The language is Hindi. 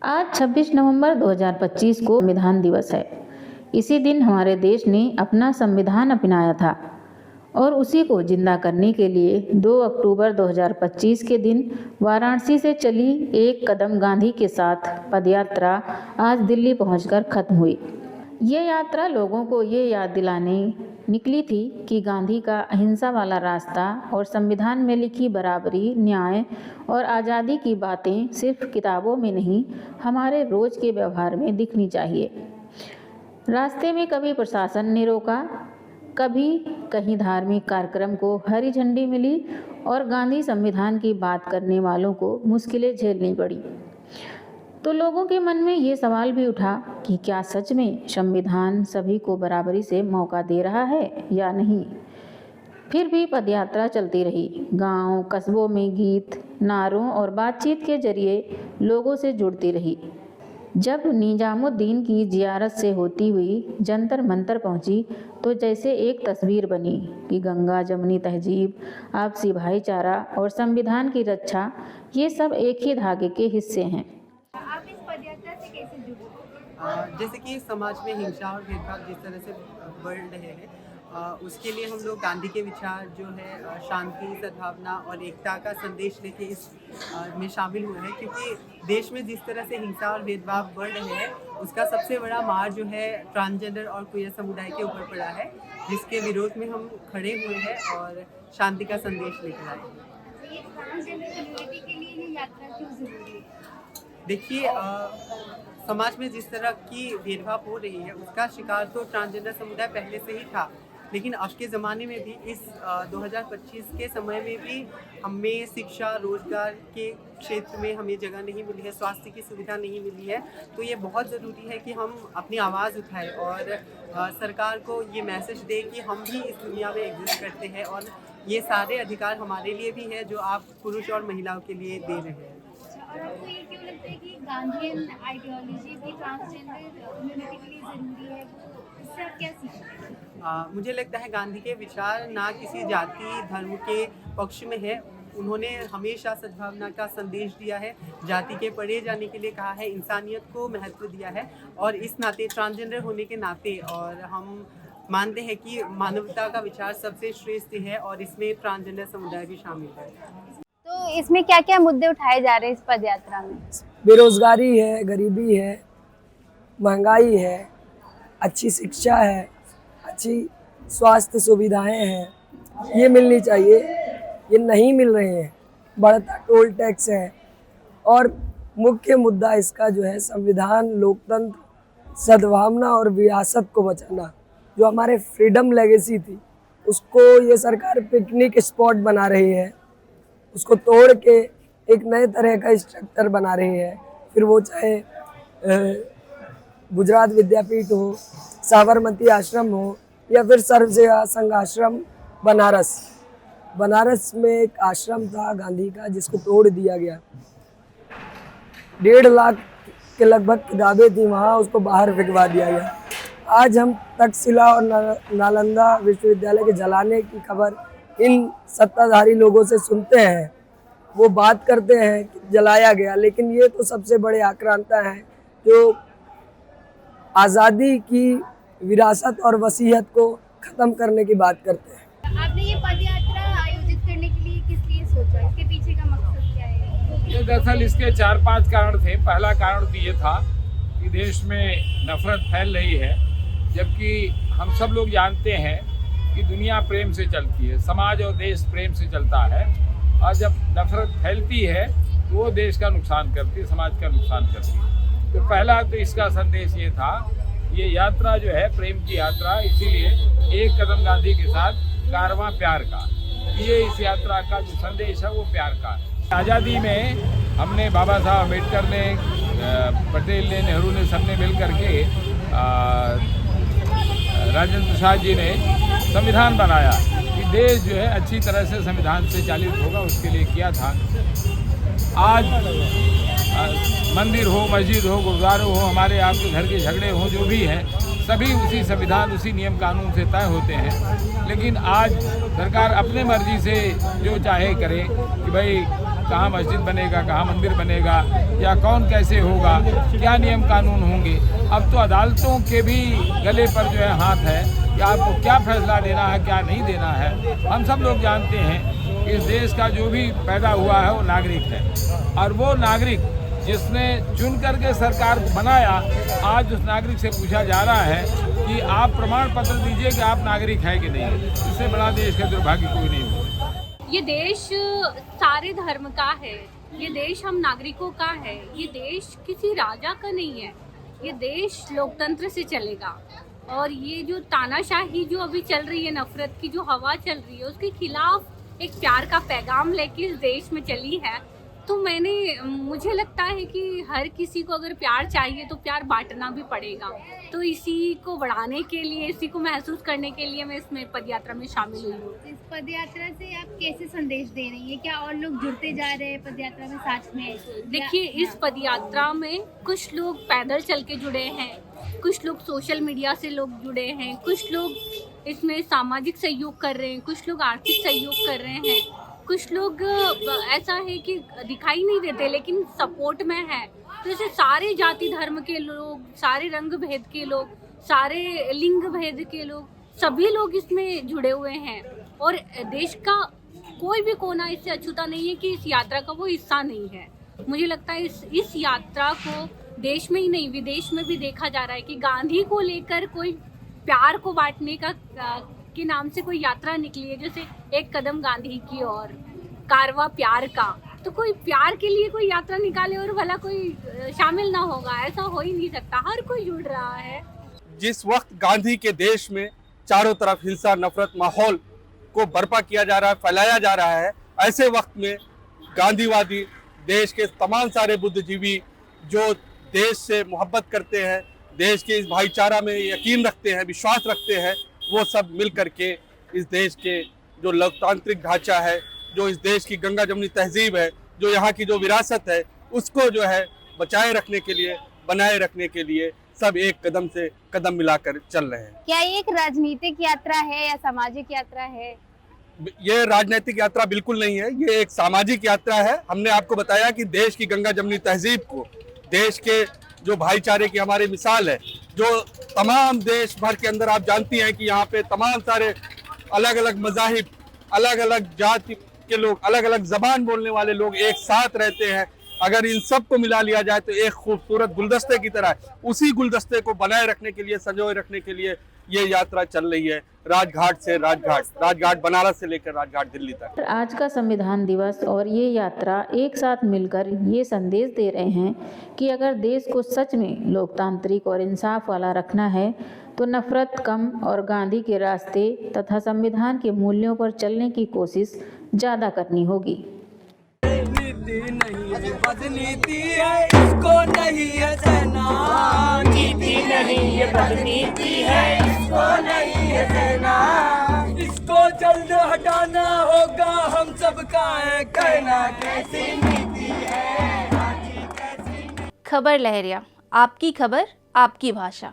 आज 26 नवंबर 2025 को संविधान दिवस है। इसी दिन हमारे देश ने अपना संविधान अपनाया था और उसी को जिंदा करने के लिए 2 अक्टूबर 2025 के दिन वाराणसी से चली एक कदम गांधी के साथ पदयात्रा आज दिल्ली पहुंचकर खत्म हुई। ये यात्रा लोगों को ये याद दिलाने निकली थी कि गांधी का अहिंसा वाला रास्ता और संविधान में लिखी बराबरी, न्याय और आज़ादी की बातें सिर्फ किताबों में नहीं, हमारे रोज़ के व्यवहार में दिखनी चाहिए। रास्ते में कभी प्रशासन ने रोका, कभी कहीं धार्मिक कार्यक्रम को हरी झंडी मिली और गांधी संविधान की बात करने वालों को मुश्किलें झेलनी पड़ी। तो लोगों के मन में ये सवाल भी उठा कि क्या सच में संविधान सभी को बराबरी से मौका दे रहा है या नहीं। फिर भी पदयात्रा चलती रही। गांव, कस्बों में गीत, नारों और बातचीत के जरिए लोगों से जुड़ती रही। जब निजामुद्दीन की जियारत से होती हुई जंतर मंतर पहुंची तो जैसे एक तस्वीर बनी कि गंगा जमुनी तहजीब, आपसी भाईचारा और संविधान की रक्षा, ये सब एक ही धागे के हिस्से हैं। आप इस पदयात्रा से कैसे जुड़े? जैसे कि समाज में हिंसा और भेदभाव जिस तरह से बढ़ रहे हैं, उसके लिए हम लोग गांधी के विचार जो है शांति, सद्भावना और एकता का संदेश लेके इस में शामिल हुए हैं, क्योंकि देश में जिस तरह से हिंसा और भेदभाव बढ़ रहे हैं उसका सबसे बड़ा मार जो है ट्रांसजेंडर और क्वेयर समुदाय के ऊपर पड़ा है, जिसके विरोध में हम खड़े हुए हैं और शांति का संदेश लेकर आए हैं। ये ट्रांसजेंडर कम्युनिटी के लिए ये यात्रा क्यों जरूरी है? देखिए, समाज में जिस तरह की भेदभाव हो रही है उसका शिकार तो ट्रांसजेंडर समुदाय पहले से ही था, लेकिन अब के ज़माने में भी इस 2025 के समय में भी हमें शिक्षा, रोजगार के क्षेत्र में हमें जगह नहीं मिली है, स्वास्थ्य की सुविधा नहीं मिली है। तो ये बहुत ज़रूरी है कि हम अपनी आवाज़ उठाएं और सरकार को ये मैसेज दें कि हम भी इस दुनिया में एग्जिस्ट करते हैं और ये सारे अधिकार हमारे लिए भी है जो आप पुरुष और महिलाओं के लिए दे रहे हैं। और आपको ये क्यों लगता है कि गांधीयन आइडियोलॉजी भी ट्रांसजेंडर कम्युनिटी के लिए ज़रूरी है? इससे आप क्या सीखते हैं? मुझे लगता है गांधी के विचार ना किसी जाति धर्म के पक्ष में है। उन्होंने हमेशा सद्भावना का संदेश दिया है, जाति के परे जाने के लिए कहा है, इंसानियत को महत्व दिया है और इस नाते ट्रांसजेंडर होने के नाते और हम मानते हैं कि मानवता का विचार सबसे श्रेष्ठ है और इसमें ट्रांसजेंडर समुदाय भी शामिल है। तो इसमें क्या क्या मुद्दे उठाए जा रहे हैं इस पदयात्रा में? बेरोजगारी है, गरीबी है, महंगाई है, अच्छी शिक्षा है, अच्छी स्वास्थ्य सुविधाएं हैं, ये मिलनी चाहिए, ये नहीं मिल रहे हैं। बढ़ता टोल टैक्स है और मुख्य मुद्दा इसका जो है संविधान, लोकतंत्र, सद्भावना और विरासत को बचाना। जो हमारे फ्रीडम लेगेसी थी उसको ये सरकार पिकनिक स्पॉट बना रही है, उसको तोड़ के एक नए तरह का स्ट्रक्चर बना रही है। फिर वो चाहे गुजरात विद्यापीठ हो, साबरमती आश्रम हो या फिर सर्व सेवा संघ आश्रम बनारस में एक आश्रम था गांधी का जिसको तोड़ दिया गया। 1.5 लाख के लगभग किताबें थी वहाँ, उसको बाहर फेंकवा दिया गया। आज हम तक्षशिला और नालंदा विश्वविद्यालय के जलाने की खबर इन सत्ताधारी लोगों से सुनते हैं। वो बात करते हैं कि जलाया गया, लेकिन ये तो सबसे बड़े आक्रांता हैं जो आज़ादी की विरासत और वसीयत को ख़त्म करने की बात करते हैं। आपने ये पदयात्रा आयोजित करने के लिए किस लिए सोचा? इसके पीछे का मकसद क्या है? ये दरअसल इसके 4-5 कारण थे। पहला कारण तो ये था कि देश में नफरत फैल रही है, जबकि हम सब लोग जानते हैं कि दुनिया प्रेम से चलती है, समाज और देश प्रेम से चलता है, और जब नफरत फैलती है तो वो देश का नुकसान करती है, समाज का नुकसान करती है। तो पहला तो इसका संदेश ये था, ये यात्रा जो है प्रेम की यात्रा, इसीलिए एक कदम गांधी के साथ कारवां प्यार का, ये इस यात्रा का जो संदेश है वो प्यार का है। आज़ादी में हमने बाबा साहब अम्बेडकर ने, पटेल ने, नेहरू ने, सबने मिल करके, राजेंद्र प्रसाद जी ने संविधान बनाया कि देश जो है अच्छी तरह से संविधान से चालित होगा, उसके लिए किया था। आज मंदिर हो, मस्जिद हो, गुरुद्वारे हो, हमारे आपके घर के झगड़े हो, जो भी हैं, सभी उसी संविधान, उसी नियम कानून से तय होते हैं। लेकिन आज सरकार अपने मर्जी से जो चाहे करे कि भाई कहाँ मस्जिद बनेगा, कहाँ मंदिर बनेगा, या कौन कैसे होगा, क्या नियम कानून होंगे। अब तो अदालतों के भी गले पर जो है हाथ है कि आपको क्या फैसला देना है, क्या नहीं देना है। हम सब लोग जानते हैं कि इस देश का जो भी पैदा हुआ है वो नागरिक है, और वो नागरिक जिसने चुन करके सरकार को बनाया, आज उस नागरिक से पूछा जा रहा है कि आप प्रमाण पत्र दीजिए कि आप नागरिक हैं कि नहीं। इससे बड़ा देश का दुर्भाग्य कोई नहीं हो। ये देश सारे धर्म का है, ये देश हम नागरिकों का है, ये देश किसी राजा का नहीं है, ये देश लोकतंत्र से चलेगा। और ये जो तानाशाही जो अभी चल रही है, नफरत की जो हवा चल रही है, उसके खिलाफ एक प्यार का पैगाम लेके इस देश में चली है। तो मुझे लगता है कि हर किसी को अगर प्यार चाहिए तो प्यार बांटना भी पड़ेगा। तो इसी को बढ़ाने के लिए, इसी को महसूस करने के लिए मैं इसमें पदयात्रा में शामिल हुई हूँ। इस पदयात्रा से आप कैसे संदेश दे रही हैं? क्या और लोग जुड़ते जा रहे हैं पदयात्रा में साथ में? देखिए, इस पदयात्रा में कुछ लोग पैदल चल के जुड़े हैं, कुछ लोग सोशल मीडिया से लोग जुड़े हैं, कुछ लोग इसमें सामाजिक सहयोग कर रहे हैं, कुछ लोग आर्थिक सहयोग कर रहे हैं, कुछ लोग ऐसा है कि दिखाई नहीं देते लेकिन सपोर्ट में है। तो जैसे सारे जाति धर्म के लोग, सारे रंग भेद के लोग, सारे लिंग भेद के लोग, सभी लोग इसमें जुड़े हुए हैं। और देश का कोई भी कोना इससे अछूता नहीं है कि इस यात्रा का वो हिस्सा नहीं है। मुझे लगता है इस यात्रा को देश में ही नहीं, विदेश में भी देखा जा रहा है कि गांधी को लेकर कोई प्यार को बांटने का के नाम से कोई यात्रा निकली है। जैसे एक कदम गांधी की ओर, कारवा प्यार का। तो कोई प्यार के लिए कोई यात्रा निकाले और भला कोई शामिल ना होगा, ऐसा हो ही नहीं सकता। हर कोई जुड़ रहा है। जिस वक्त गांधी के देश में चारों तरफ हिंसा, नफरत, माहौल को बर्पा किया जा रहा है, फैलाया जा रहा है, ऐसे वक्त में गांधीवादी देश के तमाम सारे बुद्धिजीवी जो देश से मोहब्बत करते हैं, देश के इस भाईचारा में यकीन रखते हैं, विश्वास रखते हैं, वो सब मिल करके इस देश के जो लोकतांत्रिक ढांचा है, जो इस देश की गंगा जमुनी तहजीब है, जो यहाँ की जो विरासत है, उसको जो है बचाए रखने के लिए, बनाए रखने के लिए सब एक कदम से कदम मिलाकर चल रहे हैं। क्या ये एक राजनीतिक यात्रा है या सामाजिक यात्रा है? ये राजनीतिक यात्रा बिल्कुल नहीं है, ये एक सामाजिक यात्रा है। हमने आपको बताया कि देश की गंगा जमुनी तहजीब को, देश के जो भाईचारे की हमारी मिसाल है, जो तमाम देश भर के अंदर आप जानती हैं कि यहाँ पे तमाम सारे अलग अलग मज़ाहिब, अलग अलग जाति के लोग, अलग अलग ज़बान बोलने वाले लोग एक साथ रहते हैं। अगर इन सब को मिला लिया जाए तो एक खूबसूरत गुलदस्ते की तरह, उसी गुलदस्ते को बनाए रखने के लिए, संजोए रखने के लिए ये यात्रा चल रही है, राजघाट से राजघाट बनारस से लेकर राजघाट दिल्ली तक। आज का संविधान दिवस और ये यात्रा एक साथ मिलकर ये संदेश दे रहे हैं कि अगर देश को सच में लोकतांत्रिक और इंसाफ वाला रखना है तो नफरत कम और गांधी के रास्ते तथा संविधान के मूल्यों पर चलने की कोशिश ज़्यादा करनी होगी। नीति नहीं है बदनीति है, इसको नहीं है सहना। नीति नहीं है बदनीति है, इसको नहीं है सहना। इसको जल्द हटाना होगा, हम सबका है कहना। कैसी नीति है, कैसी। खबर लहरिया, आपकी खबर, आपकी भाषा।